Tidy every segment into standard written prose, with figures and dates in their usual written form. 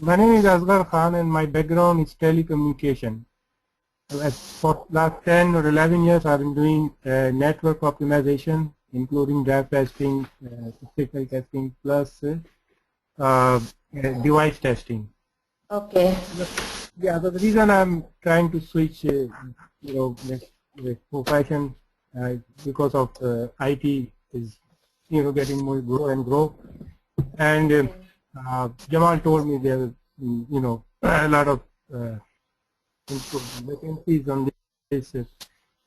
My name is Asghar Khan and my background is telecommunication. For last 10 or 11 years I've been doing network optimization, including drive testing, signal testing, plus device testing. Okay. Yeah, the reason I'm trying to switch, the profession because of IT is, getting more grow and grow. And Jamal told me there, a lot of vacancies on this,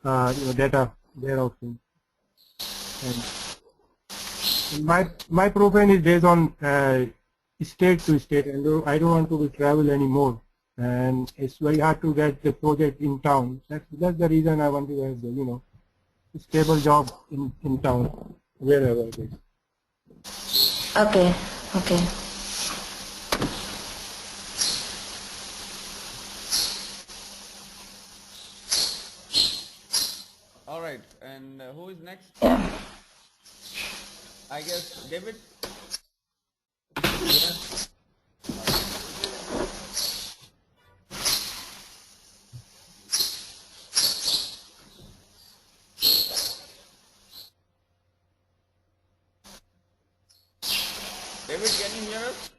data warehousing. And my profile is based on state to state, and I don't want to travel anymore. And it's very hard to get the project in town. That's the reason I want to have the stable job in town, wherever it is. Okay. Okay. All right, and who is next? Yeah. I guess David. Yes. David, can you hear us?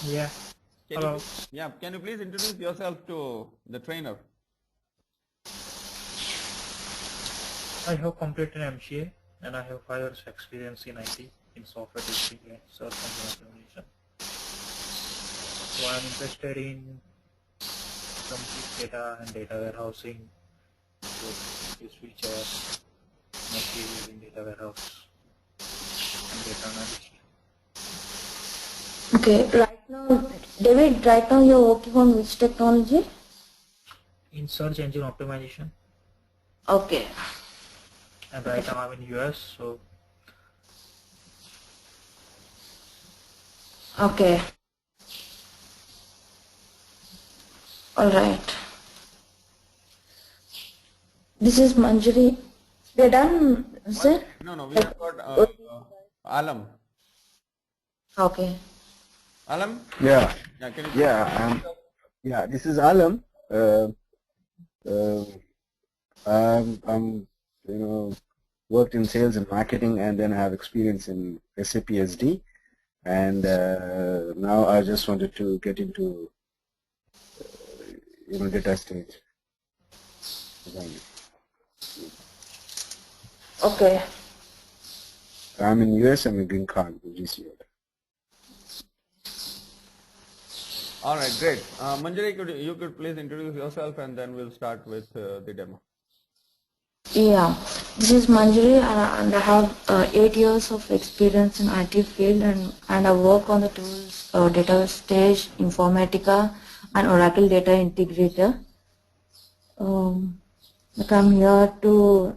Yeah. Hello. Can you please introduce yourself to the trainer? I have completed MCA and I have 5 years experience in IT, in software testing and search engine optimization. So I am interested in complete data and data warehousing, so this feature, material in data warehouse and data analysis. Okay. Right now, David, right now you're working on which technology? In search engine optimization. Okay. And right now I'm in US, so. Okay. All right. This is Manjari. We're done, sir? No, we have got Alam. Okay. Alam? Yeah. Can Yeah, this is Alam. I'm worked in sales and marketing, and then have experience in SAP SD, and now I just wanted to get into data stage. Okay. I'm in US. I'm in green card, GCO. All right, great. Manjari, you could please introduce yourself, and then we'll start with the demo. Yeah, this is Manjari, and I have 8 years of experience in IT field, and I work on the tools Data Stage, Informatica, and Oracle Data Integrator. Like I'm here to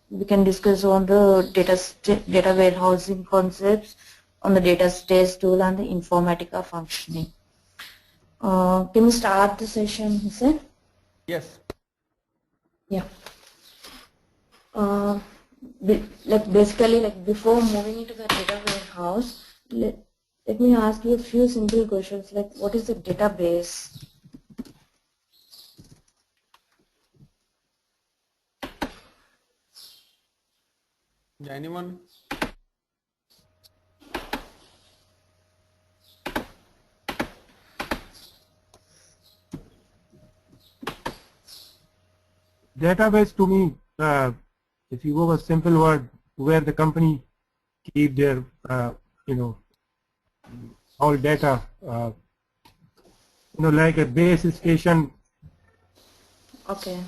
we can discuss on the data warehousing concepts, on the data stage tool, and the Informatica functioning. Can we start the session, Hussein? Yes. Yeah. Basically, before moving into the data warehouse, let me ask you a few simple questions, like what is the database? Yeah, anyone? Database to me, if you go a simple word, where the company keep their, all data, like a base station. Okay.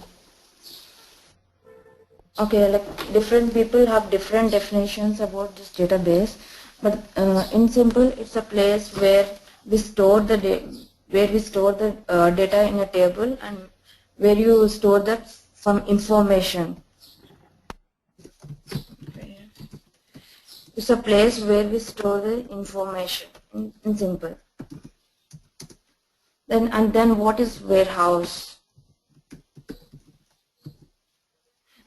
Okay, like different people have different definitions about this database, but in simple, it's a place where we store the data in a table, and where you store that some information. It's a place where we store the information in simple. Then what is warehouse?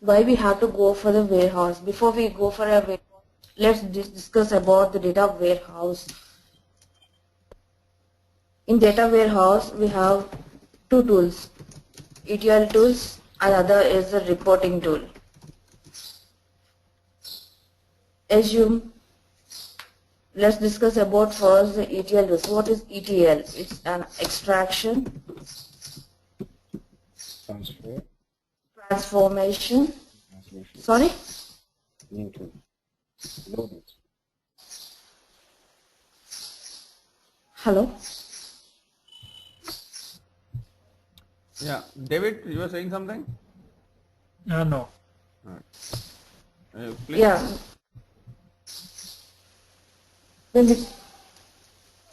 Why we have to go for the warehouse? Before we go for a warehouse, let's discuss about the data warehouse. In data warehouse, we have two tools, ETL tools, and other is the reporting tool. Assume, let's discuss about first the ETL tools. What is ETL? It's an extraction, Transfer. transformation, Translation. sorry? Into. Load it. Hello? Yeah, David, you were saying something? No. Please. Yeah. Then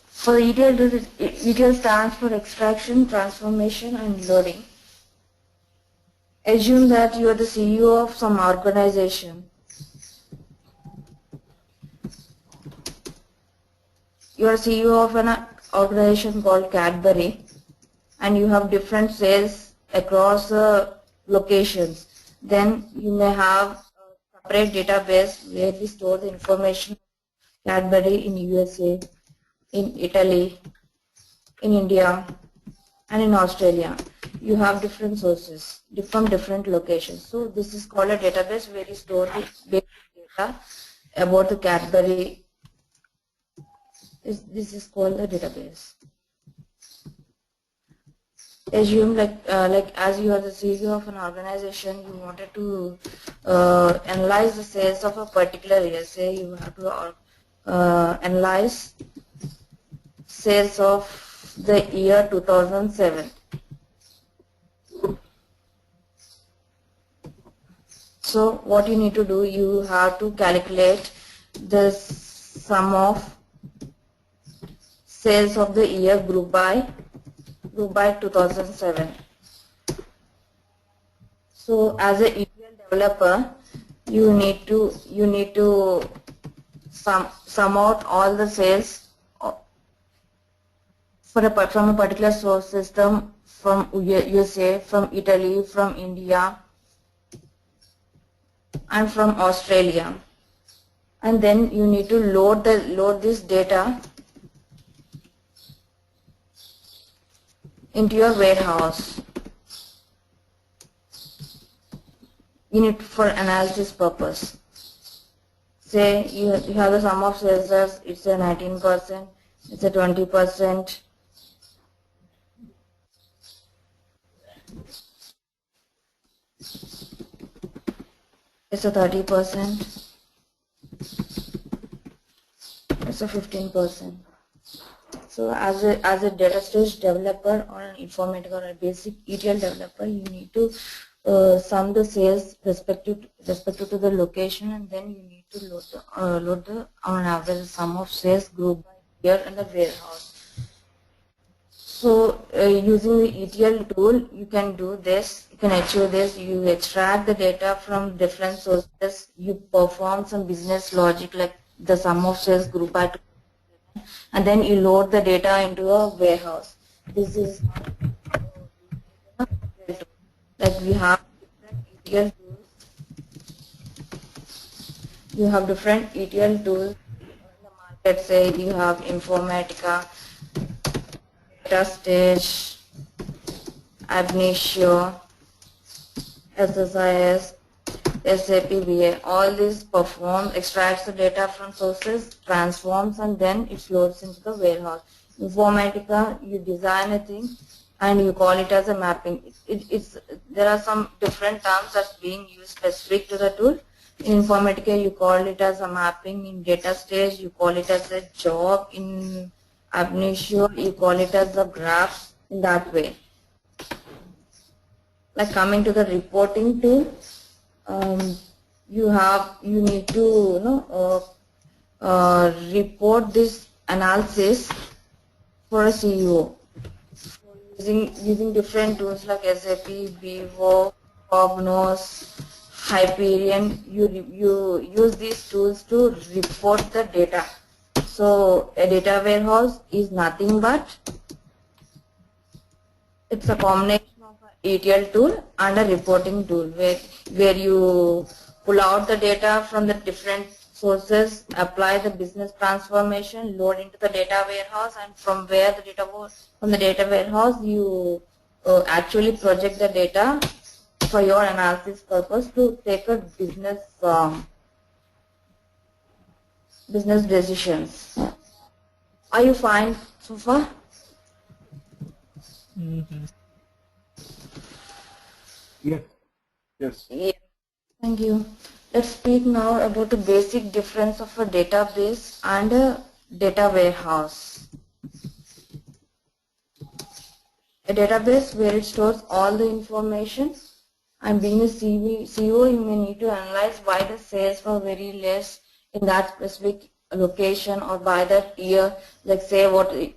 for ETL tools, ETL stands for extraction, transformation, and loading. Assume that you are the CEO of some organization. You are CEO of an organization called Cadbury, and you have different sales across locations. Then you may have a separate database where we store the information of Cadbury in USA, in Italy, in India, and in Australia. You have different sources from different locations. So this is called a database where you store the basic data about the Cadbury. This is called a database. Assume like as you are the CEO of an organization, you wanted to analyze the sales of a particular year. Say you have to analyze sales of the year 2007. So what you need to do, you have to calculate the sum of sales of the year group by 2007. So as a ETL developer, you need to sum out all the sales from a particular source system from USA, from Italy, from India, and from Australia. And then you need to load this data into your warehouse. You need for analysis purpose. Say you have the sum of sales as it's a 19%, it's a 20%, it's a 30%, it's a 15%. So as a data storage developer or an informatical or a basic ETL developer, you need to sum the sales respective to the location, and then you need to load the on average sum of sales group by year in the warehouse. So using the ETL tool, you can do this. You can achieve this. You extract the data from different sources. You perform some business logic like the sum of sales group by, and then you load the data into a warehouse. This is like we have different ETL tools. You have different ETL tools in the market. Say you have Informatica, Data Stage, Ab initio, SSIS, SAP BA. All these extracts the data from sources, transforms, and then it loads into the warehouse. Informatica, you design a thing and you call it as a mapping. There are some different terms that's being used specific to the tool. In Informatica, you call it as a mapping. In Data Stage, you call it as a job. In Ab initio, you call it as a graph. In that way. Like coming to the reporting tool, you need to report this analysis for a CEO using different tools like SAP, Vivo, Cognos, Hyperion. You use these tools to report the data. So a data warehouse is nothing but it's a combination of an ETL tool and a reporting tool where you pull out the data from the different sources, apply the business transformation, load into the data warehouse, and from where the data was from the data warehouse you actually project the data for your analysis purpose to take a business decisions. Are you fine so far? Yes. Yes. Yeah. Thank you. Let's speak now about the basic difference of a database and a data warehouse. A database where it stores all the information, and being a CEO, you may need to analyze why the sales were very less in that specific location or by that year. Like say, what is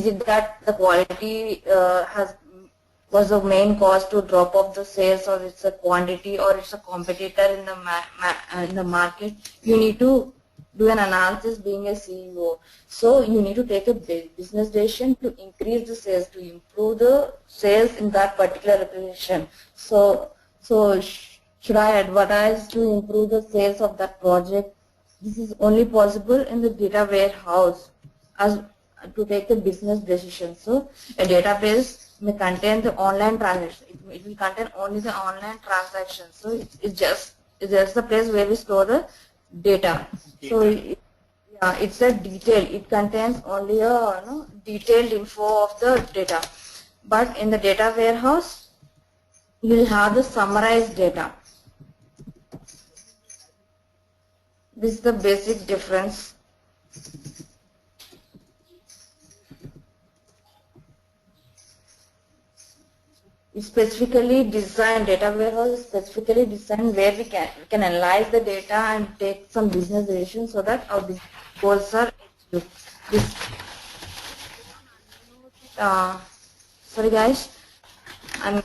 it that the quality was the main cause to drop off the sales, or it's a quantity, or it's a competitor in the market? You need to do an analysis being a CEO. So you need to take a business decision to increase the sales, to improve the sales in that particular location. So should I advertise to improve the sales of that project? This is only possible in the data warehouse as to take the business decision. So a database may contain the online transactions. It will contain only the online transactions. So it's just the place where we store the data. So yeah, it's a detail. It contains only a detailed info of the data. But in the data warehouse, you will have the summarized data. This is the basic difference. It's specifically designed, data warehouse is specifically designed where we can analyze the data and take some business decisions so that our business goals are achieved. Sorry guys, I'm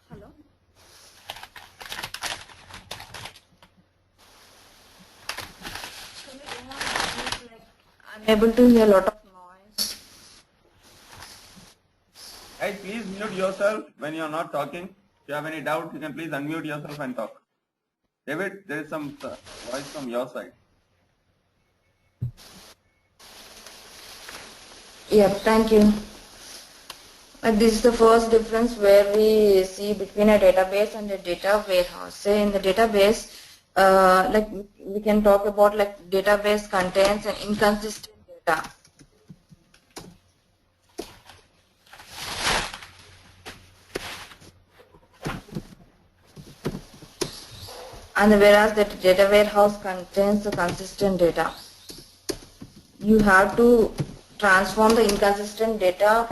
hello. I'm able to hear a lot of noise. Hey, please mute yourself when you're not talking. If you have any doubt, you can please unmute yourself and talk. David, there is some voice from your side. Yeah, thank you. This is the first difference where we see between a database and a data warehouse. Say in the database, like we can talk about like database contains an inconsistent data. And whereas the data warehouse contains the consistent data. You have to transform the inconsistent data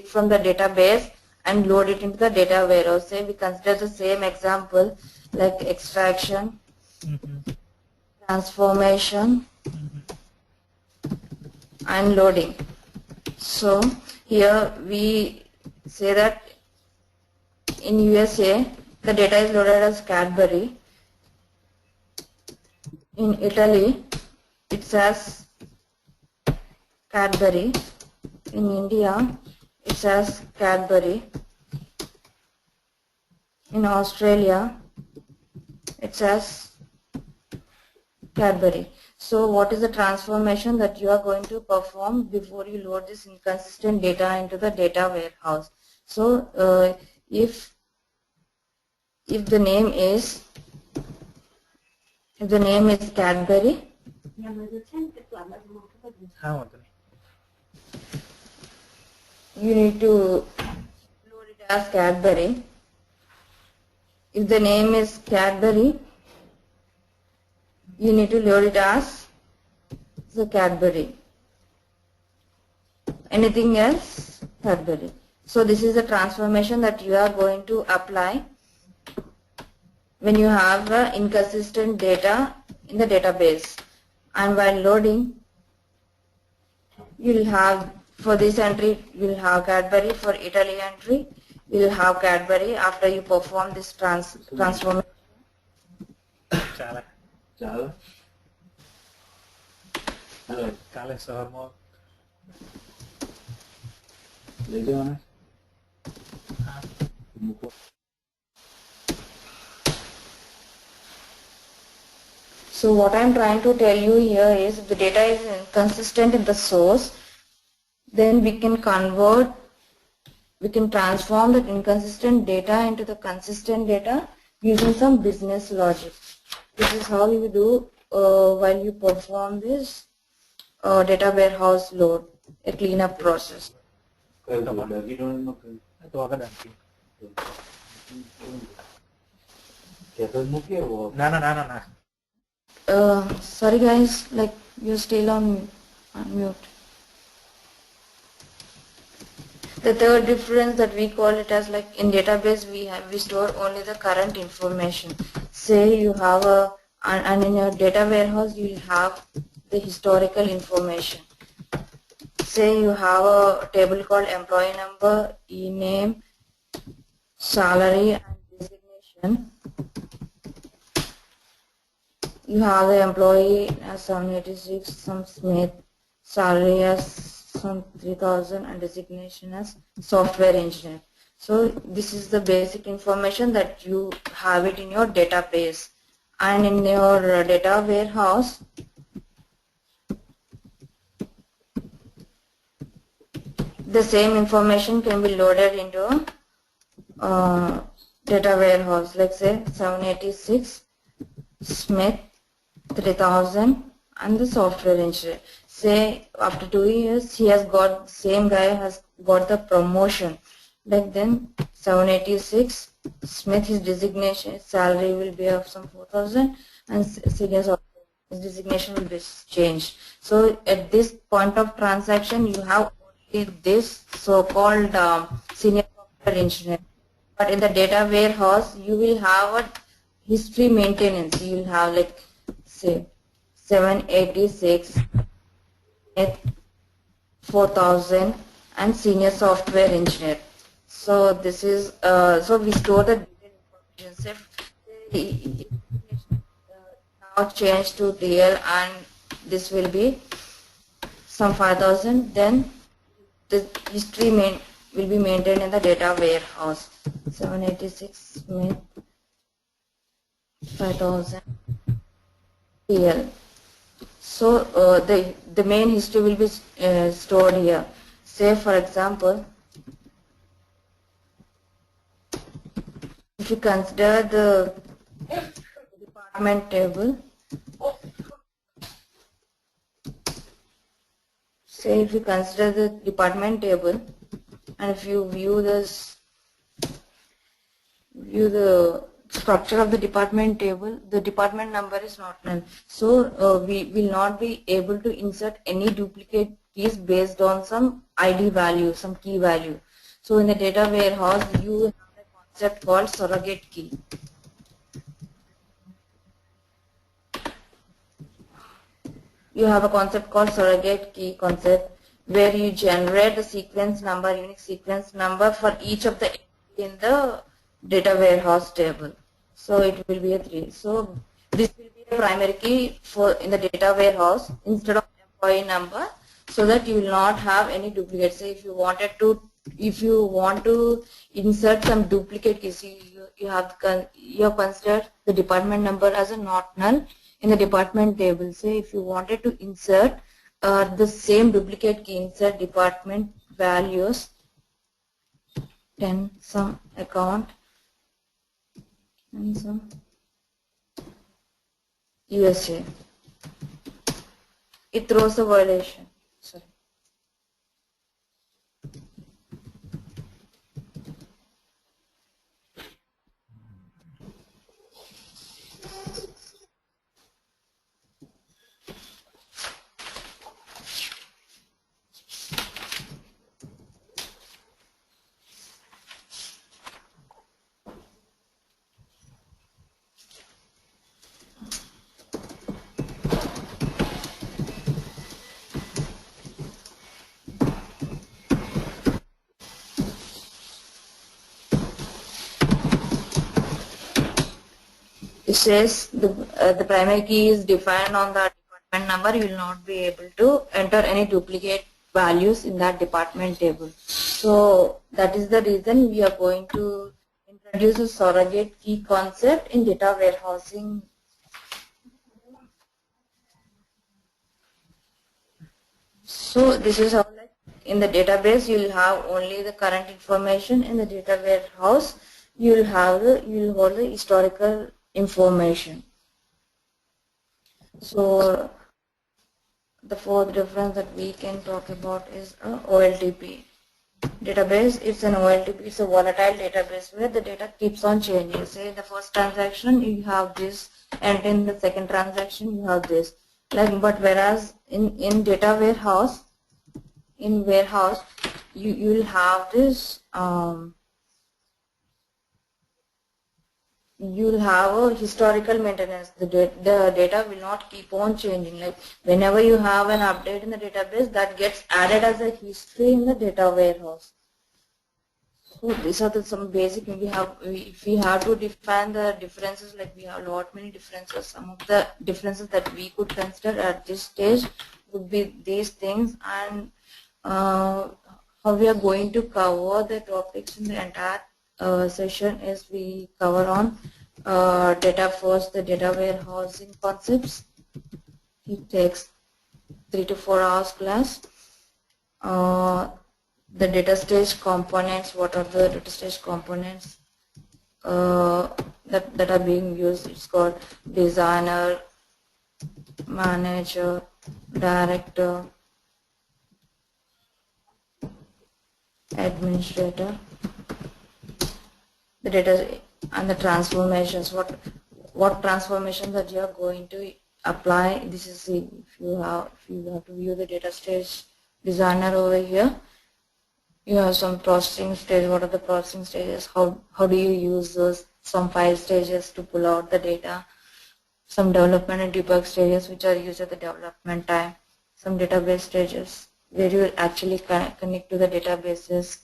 from the database and load it into the data warehouse. Say we consider the same example like extraction, transformation, and loading. So here we say that in USA the data is loaded as Cadbury. In Italy it says Cadbury. In India it says Cadbury. In Australia it says Cadbury. So what is the transformation that you are going to perform before you load this inconsistent data into the data warehouse? So if the name is Cadbury, you need to load it as Cadbury. If the name is Cadbury, you need to load it as the Cadbury. Anything else, Cadbury. So this is the transformation that you are going to apply when you have inconsistent data in the database. And while loading, you will have, for this entry, you will have Cadbury. For Italy entry, you will have Cadbury after you perform this transformation. So what I'm trying to tell you here is if the data is inconsistent in the source, then we can transform that inconsistent data into the consistent data using some business logic. This is how you do while you perform this data warehouse load, a cleanup process. Sorry guys, like you're still on mute. The third difference that we call it as, like in database we store only the current information. Say you have and in your data warehouse you will have the historical information. Say you have a table called employee number, e-name, salary and designation. You have the employee as 786, some Smith, salary as some 3000 and designation as software engineer. So this is the basic information that you have it in your database, and in your data warehouse the same information can be loaded into data warehouse, like say 786 Smith 3000 and the software engineer. Say after 2 years same guy has got the promotion, like then 786 Smith, his designation salary will be of some 4000 and senior software his designation will be changed. So at this point of transaction you have only this so-called senior software engineer, but in the data warehouse you will have a history maintenance. You will have like say 786 4000 and senior software engineer. So this is so we store the information. Say now change to DL and this will be some 5000, then the history will be maintained in the data warehouse. 786 Smith 5000 DL. So the main history will be stored here. Say for example, if you consider the department table, say if you consider the department table, and if you view the structure of the department table, the department number is not null. So we will not be able to insert any duplicate keys based on some ID value, some key value. So in the data warehouse you have a concept called surrogate key. You have a concept called surrogate key concept, where you generate the sequence number, unique sequence number for each of the in the data warehouse table. So it will be a 3. So this will be a primary key for in the data warehouse instead of employee number, so that you will not have any duplicates. Say if you want to insert some duplicate keys, you have considered the department number as a not null in the department table. Say if you wanted to insert the same duplicate key, insert department values 10 some account and some USA. It throws a violation. Sorry. It says the primary key is defined on the department number. You will not be able to enter any duplicate values in that department table. So that is the reason we are going to introduce a surrogate key concept in data warehousing So this is how, like, in the database you will have only the current information. In the data warehouse you will hold the historical information. So the fourth difference that we can talk about is OLTP. Database, it's an OLTP, it's a volatile database where the data keeps on changing. Say in the first transaction you have this, and in the second transaction you have this. Like, but whereas in data warehouse, you will have this, you will have a historical maintenance. The data will not keep on changing. Like, whenever you have an update in the database, that gets added as a history in the data warehouse. So these are some basic. If we have to define the differences, like we have a lot many differences. Some of the differences that we could consider at this stage would be these things, and how we are going to cover the topics in the entire session is we cover on data first, the data warehousing concepts. It takes 3 to 4 hours class. The data stage components, what are the data stage components that are being used? It's called designer, manager, director, administrator. The data and the transformations. What transformation that you are going to apply? This is if you have to view the data stage designer over here. You have some processing stage. What are the processing stages? How do you use those? Some file stages to pull out the data. Some development and debug stages which are used at the development time. Some database stages where you actually connect to the databases.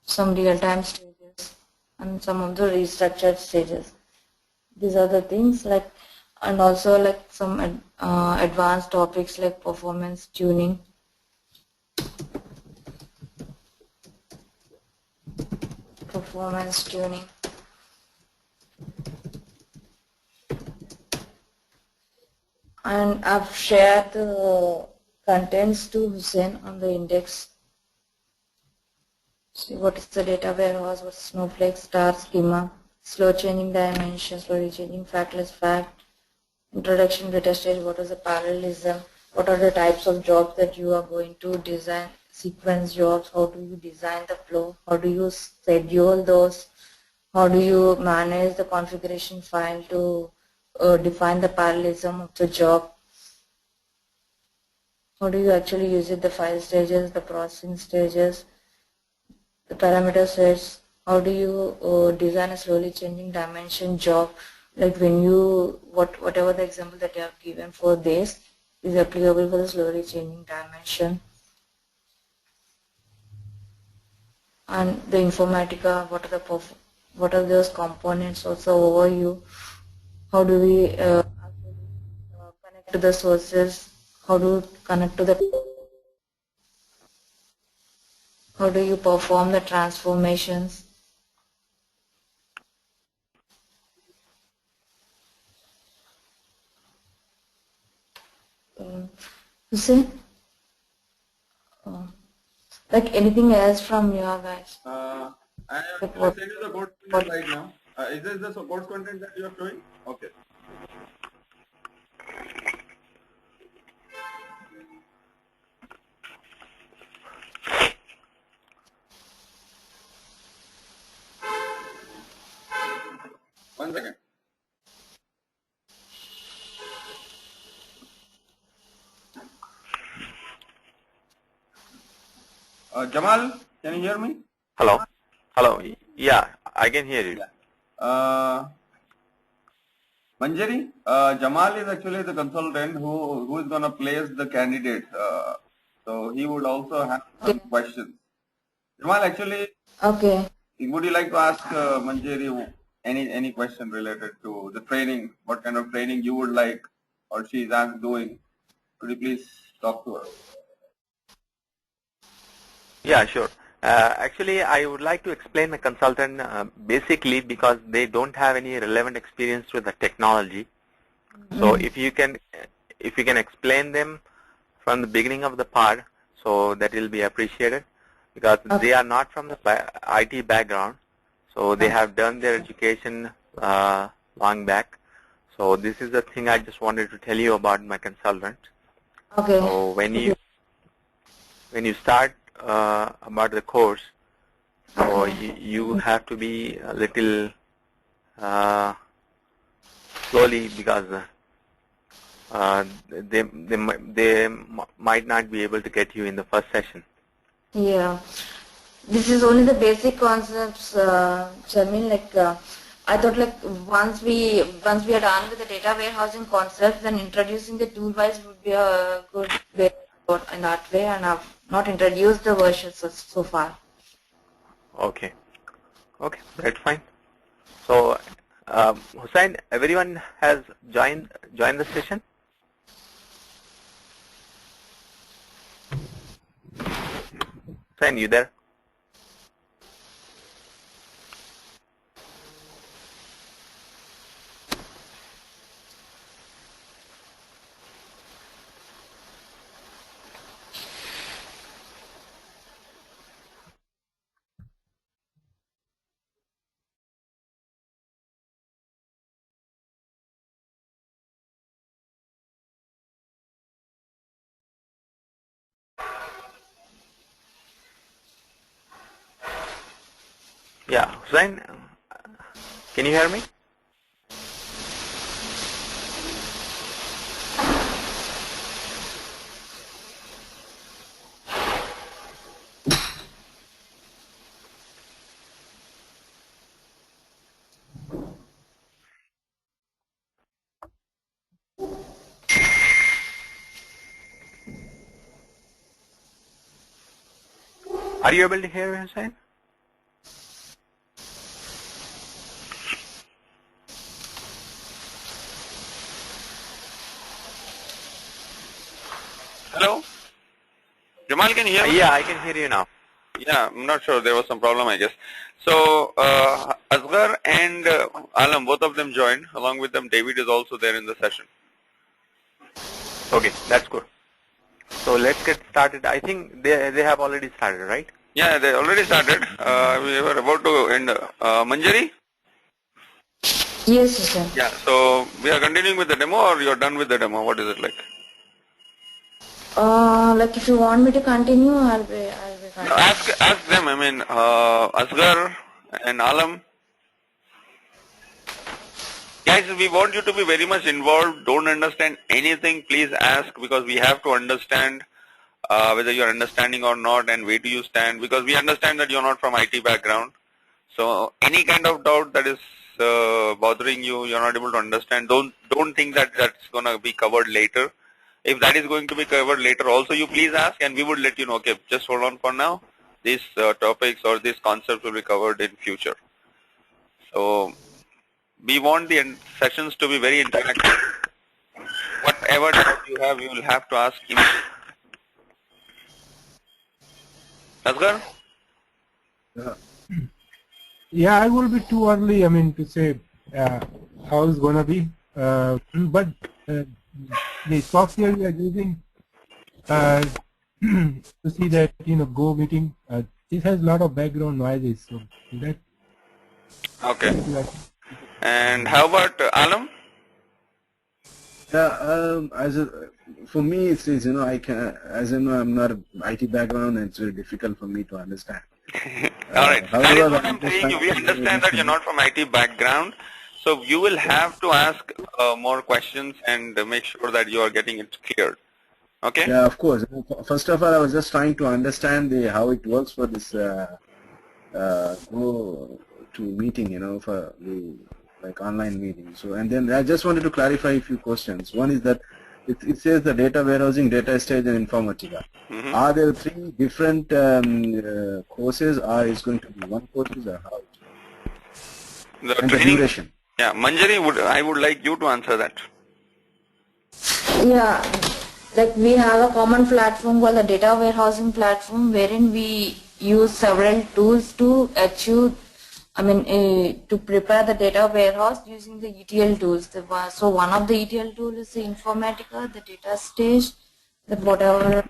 Some real-time stages and some of the restructured stages. These are the things, like, and also like some advanced topics like performance tuning. And I've shared the contents to Hussein on the index. See what is the data warehouse, what's Snowflake, star schema, slow changing dimension, slowly changing factless fact, introduction data stage, what is the parallelism, what are the types of jobs that you are going to design, sequence jobs, how do you design the flow, how do you schedule those, how do you manage the configuration file to define the parallelism of the job, how do you actually use it, the file stages, the processing stages, the parameter sets, how do you design a slowly changing dimension job, like when you, whatever the example that you have given for this is applicable for the slowly changing dimension. And the Informatica, what are those components also overview, how do we connect to the sources, how do you connect to the, how do you perform the transformations. Hussein? Like anything else from your guys? I am sending you the code content right now. Is this the support content that you are showing? Okay. One second. Jamal, can you hear me? Hello. Hello. Yeah, I can hear you. Manjari, Jamal is actually the consultant who is going to place the candidates. So he would also have some questions. Jamal, actually, Okay. would you like to ask Manjari any question related to the training? What kind of training you would like, or she is doing? Could you please talk to her? Yeah, sure. Actually, I would like to explain the consultant basically because they don't have any relevant experience with the technology. So if you can explain them from the beginning of the part, so that will be appreciated, because they are not from the IT background, so they have done their education long back. So this is the thing I just wanted to tell you about my consultant. Okay. So when you start about the course, so you have to be a little slowly, because they might not be able to get you in the first session. Yeah. This is only the basic concepts, Sharmin. I thought once we are done with the data warehousing concepts, then introducing the toolwise would be a good way in that way, and I've not introduced the versions so far. Okay, that's fine. So Hussain, everyone has joined the session? Hussain, you there? Yeah, Hussain, can you hear me? Are you able to hear me, Hussain? Hello? Jamal, can you hear me? Yeah, I can hear you now. Yeah, I'm not sure. There was some problem, I guess. So, Asghar and Alam, both of them joined. Along with them, David is also there in the session. Okay, that's good. So let's get started. I think they have already started, right? Yeah, they already started. We were about to end. Manjari? Yes, sir. Yeah, so we are continuing with the demo, or you're done with the demo? What is it like? If you want me to continue, I'll be continuing. Ask them. I mean, Asghar and Alam. Guys, we want you to be very much involved. Don't understand anything, please ask, because we have to understand whether you're understanding or not and where do you stand, because we understand that you're not from IT background. So any kind of doubt that is bothering you, you're not able to understand, don't think that that's going to be covered later. If that is going to be covered later also, you please ask and we would let you know, okay, just hold on for now. These topics or these concepts will be covered in future. So we want the sessions to be very interactive. Whatever doubt you have, you will have to ask him. Asghar? Yeah, I will be too early, I mean, to say how it's going to be. But the software we are using to see that, Go meeting, this has a lot of background noises. So that. Okay. And how about Alam? Yeah, for me, it's I can, as you know, I'm not an IT background, and it's very difficult for me to understand. All right. That is However, what I'm saying. We understand that you're not from IT background, so you will have to ask more questions and make sure that you are getting it cleared. Okay? Yeah, of course. First of all, I was just trying to understand how it works for this Go to meeting, for the online meeting. So, and then I just wanted to clarify a few questions. One is that it says the data warehousing, data stage, and Informatica. Mm-hmm. Are there 3 different courses, or is going to be one course, or how? The duration. Yeah, Manjari, I would like you to answer that. Yeah, we have a common platform called the data warehousing platform, wherein we use several tools to achieve, to prepare the data warehouse using the ETL tools. So one of the ETL tools is the Informatica, the data stage, Like whatever,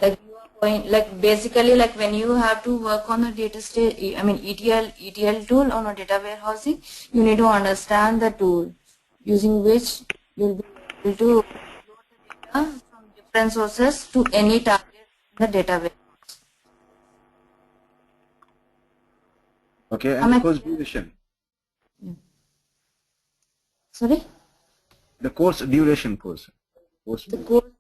like you are going, like basically like when you have to work on a data stage, I mean ETL tool on a data warehousing, you need to understand the tool using which you'll be able to load the data from different sources to any target in the database. Okay, and Am the I course clear? duration. Yeah. Sorry? The course duration course. Course The duration.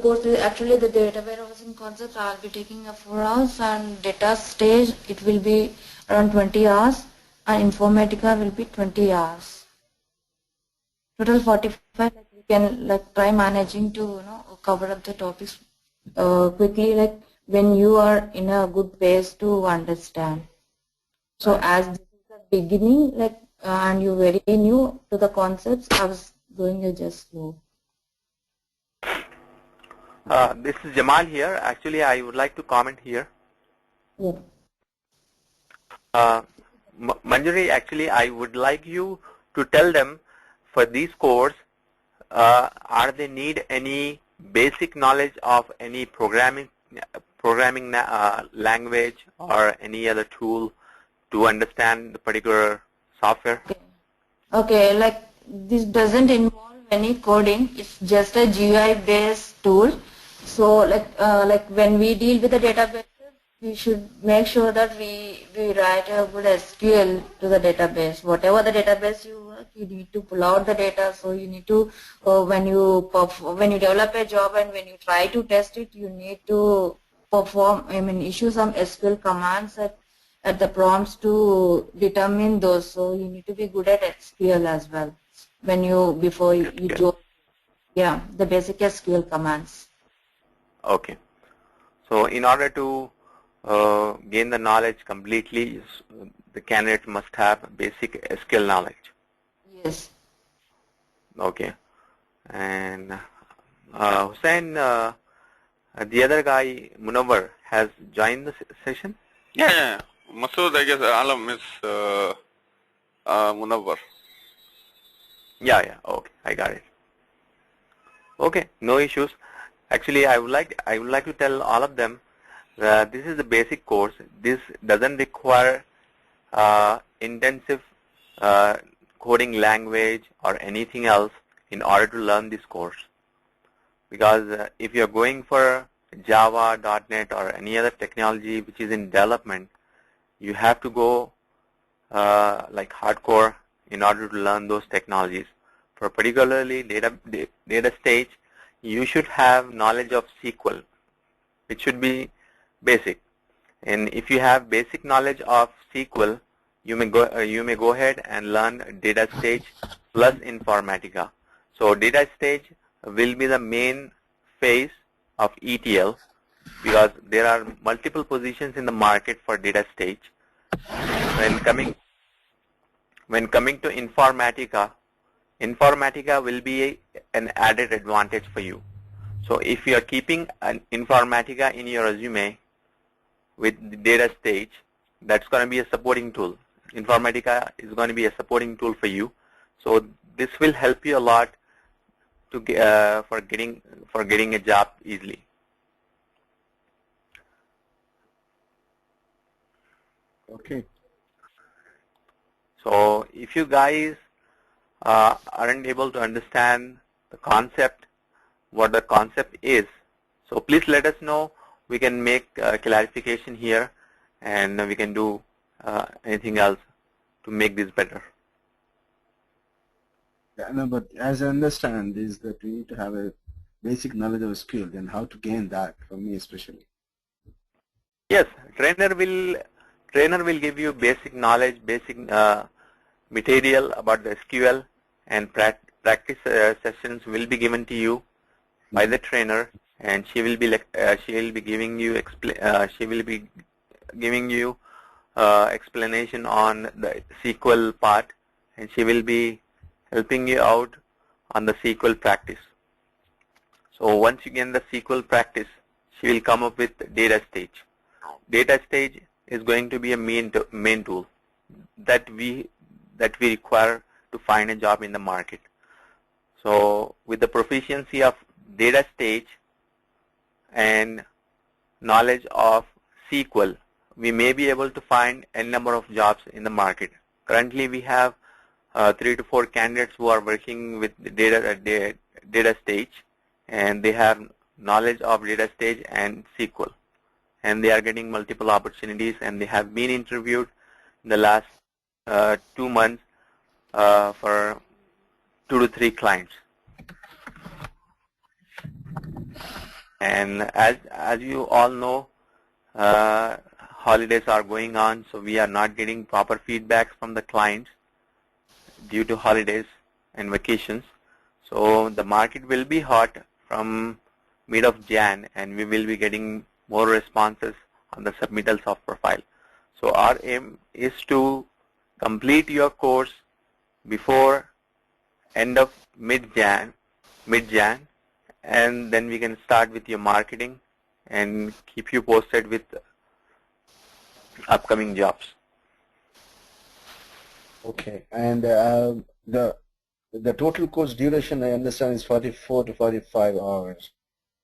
course is actually the data warehousing concept. I'll be taking 4 hours, and data stage it will be around 20 hours, and Informatica will be 20 hours. Total 45. Like we can like try managing to cover up the topics quickly. Like when you are in a good pace to understand. So Right. as this is the beginning, like and you're very new to the concepts, I was going just slow. This is Jamal here. Actually, I would like to comment here. Yeah. Manjari, actually, I would like you to tell them for these course, are they need any basic knowledge of any programming language or any other tool to understand the particular software? Okay. Okay, like this doesn't involve any coding. It's just a GUI based tool. So like when we deal with the databases, we should make sure that we write a good SQL to the database. Whatever the database you work, you need to pull out the data. So you need to when you develop a job and when you try to test it, you need to issue some SQL commands at the prompts to determine those. So you need to be good at SQL as well when before you join. Yeah, the basic SQL commands. Okay. So in order to gain the knowledge completely, the candidate must have basic SQL knowledge. Yes. Okay. And Hussein, the other guy, Munawar, has joined the session? Yeah. Masood, I guess Alam is Munawwar. Yeah. Okay, I got it. Okay, no issues. Actually, I would like to tell all of them that this is the basic course. This doesn't require intensive coding language or anything else in order to learn this course. Because if you're going for Java, .NET or any other technology which is in development, you have to go like hardcore in order to learn those technologies. For particularly data stage, you should have knowledge of SQL. It should be basic. And if you have basic knowledge of SQL, you may go ahead and learn data stage plus Informatica. So data stage will be the main phase of ETL because there are multiple positions in the market for data stage. When coming to Informatica will be an added advantage for you. So if you are keeping an Informatica in your resume with the data stage, that's going to be a supporting tool. Informatica is going to be a supporting tool for you. So this will help you a lot to for getting a job easily. Okay. So if you guys aren't able to understand the concept, what the concept is, so please let us know. We can make clarification here, and we can do anything else to make this better. Yeah, no, but as I understand is that we need to have a basic knowledge of skill and how to gain that, for me especially. Yes, trainer will give you basic knowledge, basic material about the SQL, and practice sessions will be given to you by the trainer, and she will be giving you explanation on the SQL part, and she will be helping you out on the SQL practice. So once you get the SQL practice, she will come up with data stage. Data stage is going to be a main tool that we require to find a job in the market. So with the proficiency of data stage and knowledge of SQL, we may be able to find a number of jobs in the market. Currently, we have 3 to 4 candidates who are working with the data stage, and they have knowledge of data stage and SQL, and they are getting multiple opportunities, and they have been interviewed in the last 2 months for 2 to 3 clients. And as you all know, holidays are going on, so we are not getting proper feedback from the clients due to holidays and vacations. So the market will be hot from mid of Jan, and we will be getting more responses on the submittals of profile. So our aim is to complete your course before end of mid-Jan, and then we can start with your marketing and keep you posted with upcoming jobs. Okay, and the total course duration, I understand, is 44 to 45 hours.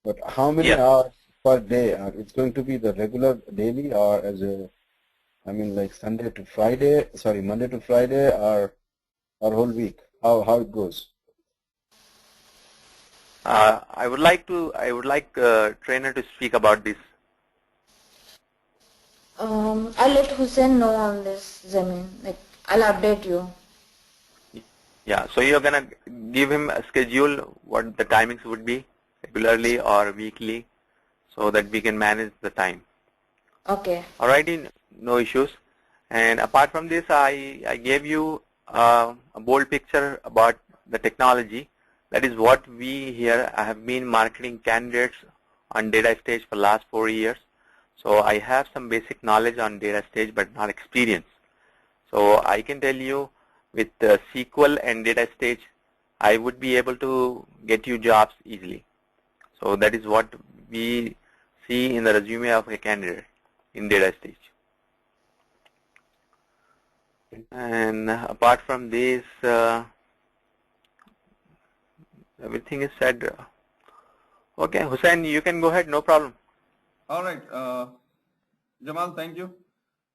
But how many hours per day? It's going to be the regular daily, or as a, I mean, like Sunday to Friday, sorry, Monday to Friday, or whole week? How it goes? I would like trainer to speak about this. I'll let Hussein know on this, Zamin. Like, I'll update you. Yeah, so you're gonna give him a schedule, what the timings would be, regularly or weekly, so that we can manage the time. Okay. Alrighty, no issues. And apart from this, I gave you a bold picture about the technology. That is what we here. I have been marketing candidates on data stage for the last 4 years. So I have some basic knowledge on data stage, but not experience. So I can tell you, with SQL and data stage, I would be able to get you jobs easily. So that is what we see in the resume of a candidate in data stage. And apart from this, everything is said. Okay, Hussein, you can go ahead, no problem. All right, Jamal, thank you.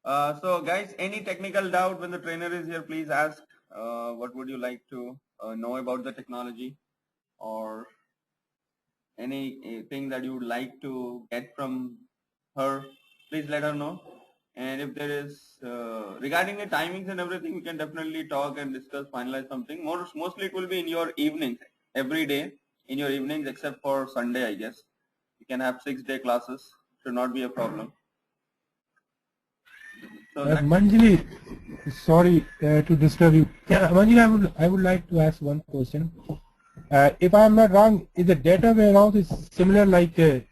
So guys, any technical doubt when the trainer is here, please ask. What would you like to know about the technology, or anything that you would like to get from her, please let her know. And if there is, regarding the timings and everything, we can definitely talk and discuss, finalize something. Mostly it will be in your evenings, every day in your evenings except for Sunday, I guess. You can have 6-day classes, should not be a problem. So Manjali, sorry to disturb you. Manjali, I would like to ask one question. If I am not wrong, is the data warehouse is similar like the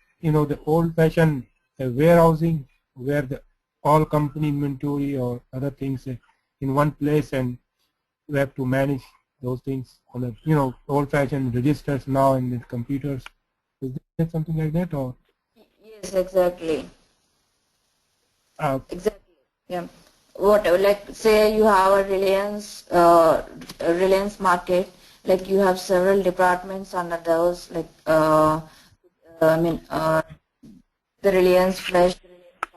old-fashioned warehousing, where the all company inventory or other things in one place, and we have to manage those things on the old-fashioned registers now in the computers. Is that something like that, or? Yes, exactly. Exactly. Yeah. Whatever, like say you have a Reliance market, like you have several departments under those, like the Reliance Fresh,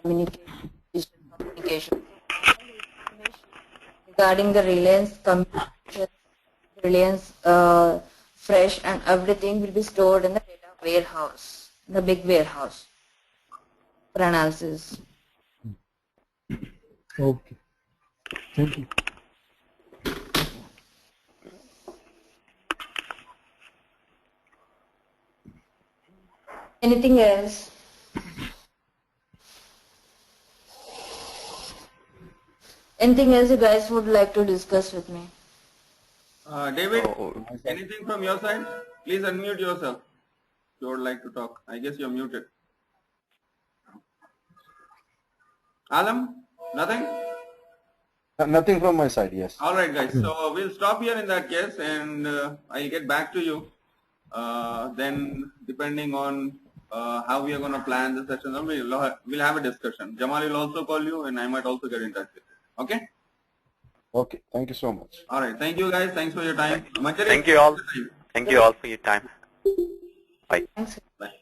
communication. Regarding the Reliance communication, Reliance Fresh, and everything will be stored in the data warehouse, the big warehouse for analysis. Okay. Thank you. Anything else? Anything else you guys would like to discuss with me? David, anything from your side? Please unmute yourself. You would like to talk. I guess you're muted. Alam, nothing? Nothing from my side, yes. All right, guys. So we'll stop here in that case, and I'll get back to you. Then, depending on how we are going to plan the session, we'll have a discussion. Jamal will also call you, and I might also get in touch with you. Okay? Okay, thank you so much. All right. Thank you, guys. Thanks for your time. Thank you all. Thank you all for your time. Bye. Thanks. Bye.